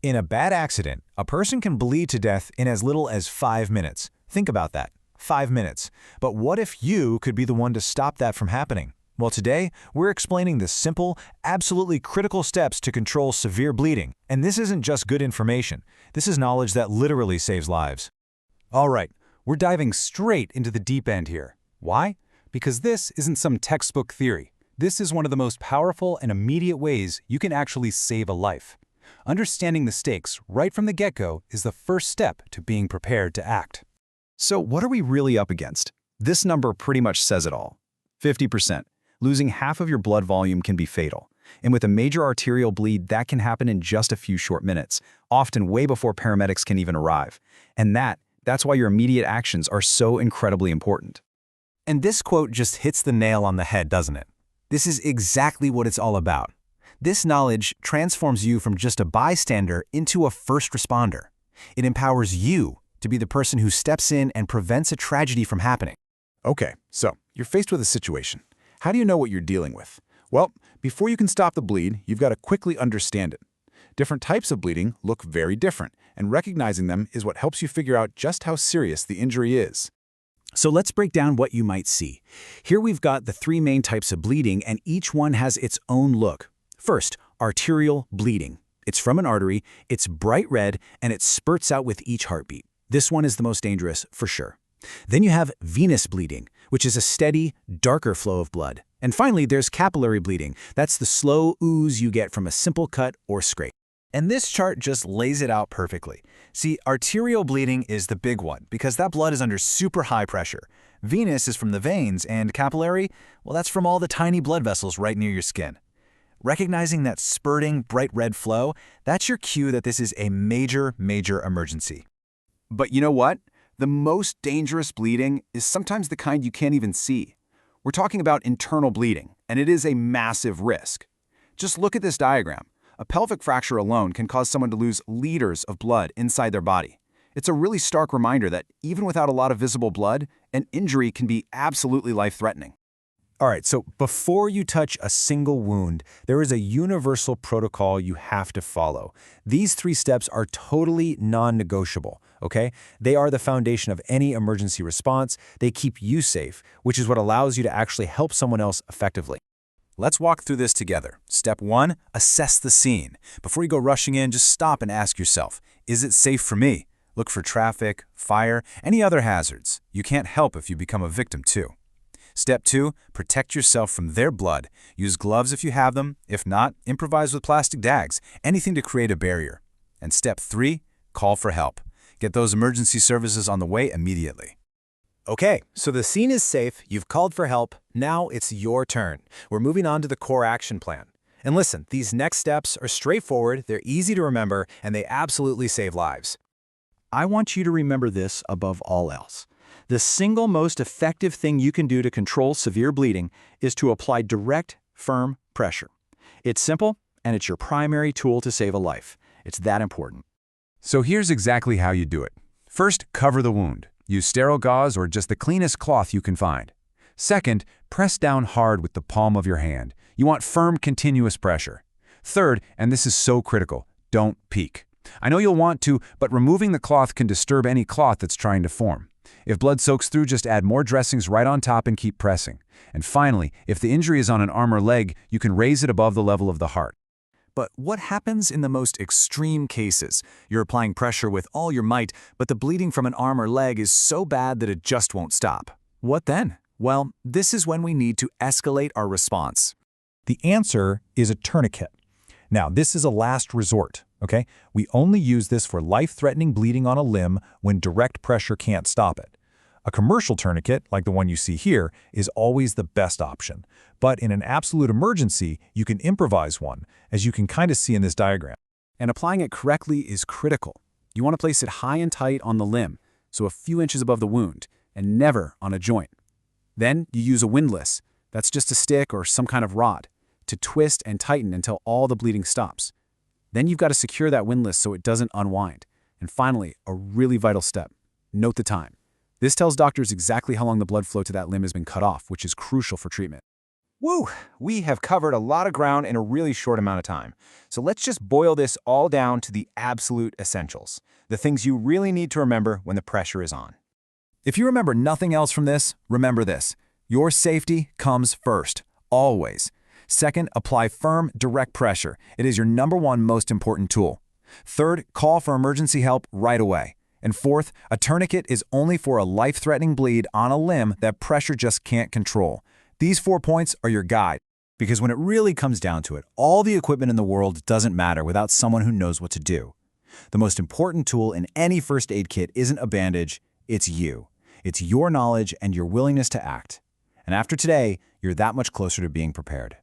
In a bad accident, a person can bleed to death in as little as 5 minutes. Think about that. 5 minutes. But what if you could be the one to stop that from happening? Well, today, we're explaining the simple, absolutely critical steps to control severe bleeding. And this isn't just good information. This is knowledge that literally saves lives. All right, we're diving straight into the deep end here. Why? Because this isn't some textbook theory. This is one of the most powerful and immediate ways you can actually save a life. Understanding the stakes right from the get-go is the first step to being prepared to act. So what are we really up against? This number pretty much says it all. 50%. Losing half of your blood volume can be fatal. And with a major arterial bleed, that can happen in just a few short minutes, often way before paramedics can even arrive. And that's why your immediate actions are so incredibly important. And this quote just hits the nail on the head, doesn't it? This is exactly what it's all about. This knowledge transforms you from just a bystander into a first responder. It empowers you to be the person who steps in and prevents a tragedy from happening. Okay, so you're faced with a situation. How do you know what you're dealing with? Well, before you can stop the bleed, you've got to quickly understand it. Different types of bleeding look very different, and recognizing them is what helps you figure out just how serious the injury is. So let's break down what you might see. Here we've got the 3 main types of bleeding, and each one has its own look. First, arterial bleeding. It's from an artery, it's bright red, and it spurts out with each heartbeat. This one is the most dangerous, for sure. Then you have venous bleeding, which is a steady, darker flow of blood. And finally, there's capillary bleeding. That's the slow ooze you get from a simple cut or scrape. And this chart just lays it out perfectly. See, arterial bleeding is the big one because that blood is under super high pressure. Venous is from the veins, and capillary, well, that's from all the tiny blood vessels right near your skin. Recognizing that spurting, bright red flow, that's your cue that this is a major, major emergency. But you know what? The most dangerous bleeding is sometimes the kind you can't even see. We're talking about internal bleeding, and it is a massive risk. Just look at this diagram. A pelvic fracture alone can cause someone to lose liters of blood inside their body. It's a really stark reminder that even without a lot of visible blood, an injury can be absolutely life-threatening. All right, so before you touch a single wound, there is a universal protocol you have to follow. These 3 steps are totally non-negotiable, okay? They are the foundation of any emergency response. They keep you safe, which is what allows you to actually help someone else effectively. Let's walk through this together. Step 1, assess the scene. Before you go rushing in, just stop and ask yourself, is it safe for me? Look for traffic, fire, any other hazards. You can't help if you become a victim too. Step 2, protect yourself from their blood. Use gloves if you have them. If not, improvise with plastic bags, anything to create a barrier. And Step 3, call for help. Get those emergency services on the way immediately. Okay, so the scene is safe, you've called for help, now it's your turn. We're moving on to the core action plan. And listen, these next steps are straightforward, they're easy to remember, and they absolutely save lives. I want you to remember this above all else. The single most effective thing you can do to control severe bleeding is to apply direct, firm pressure. It's simple, and it's your primary tool to save a life. It's that important. So here's exactly how you do it. First, cover the wound. Use sterile gauze or just the cleanest cloth you can find. Second, press down hard with the palm of your hand. You want firm, continuous pressure. Third, and this is so critical, don't peek. I know you'll want to, but removing the cloth can disturb any clot that's trying to form. If blood soaks through, just add more dressings right on top and keep pressing. And finally, if the injury is on an arm or leg, you can raise it above the level of the heart. But what happens in the most extreme cases? You're applying pressure with all your might, but the bleeding from an arm or leg is so bad that it just won't stop. What then? Well, this is when we need to escalate our response. The answer is a tourniquet. Now, this is a last resort, okay? We only use this for life-threatening bleeding on a limb when direct pressure can't stop it. A commercial tourniquet, like the one you see here, is always the best option. But in an absolute emergency, you can improvise one, as you can kind of see in this diagram. And applying it correctly is critical. You want to place it high and tight on the limb, so a few inches above the wound, and never on a joint. Then you use a windlass, that's just a stick or some kind of rod, to twist and tighten until all the bleeding stops. Then you've got to secure that windlass so it doesn't unwind. And finally, a really vital step, note the time. This tells doctors exactly how long the blood flow to that limb has been cut off, which is crucial for treatment. Woo! We have covered a lot of ground in a really short amount of time. So let's just boil this all down to the absolute essentials, the things you really need to remember when the pressure is on. If you remember nothing else from this, remember this. Your safety comes first, always. Second, apply firm, direct pressure. It is your #1 most important tool. Third, call for emergency help right away. And fourth, a tourniquet is only for a life-threatening bleed on a limb that pressure just can't control. These 4 points are your guide. Because when it really comes down to it, all the equipment in the world doesn't matter without someone who knows what to do. The most important tool in any first aid kit isn't a bandage, it's you. It's your knowledge and your willingness to act. And after today, you're that much closer to being prepared.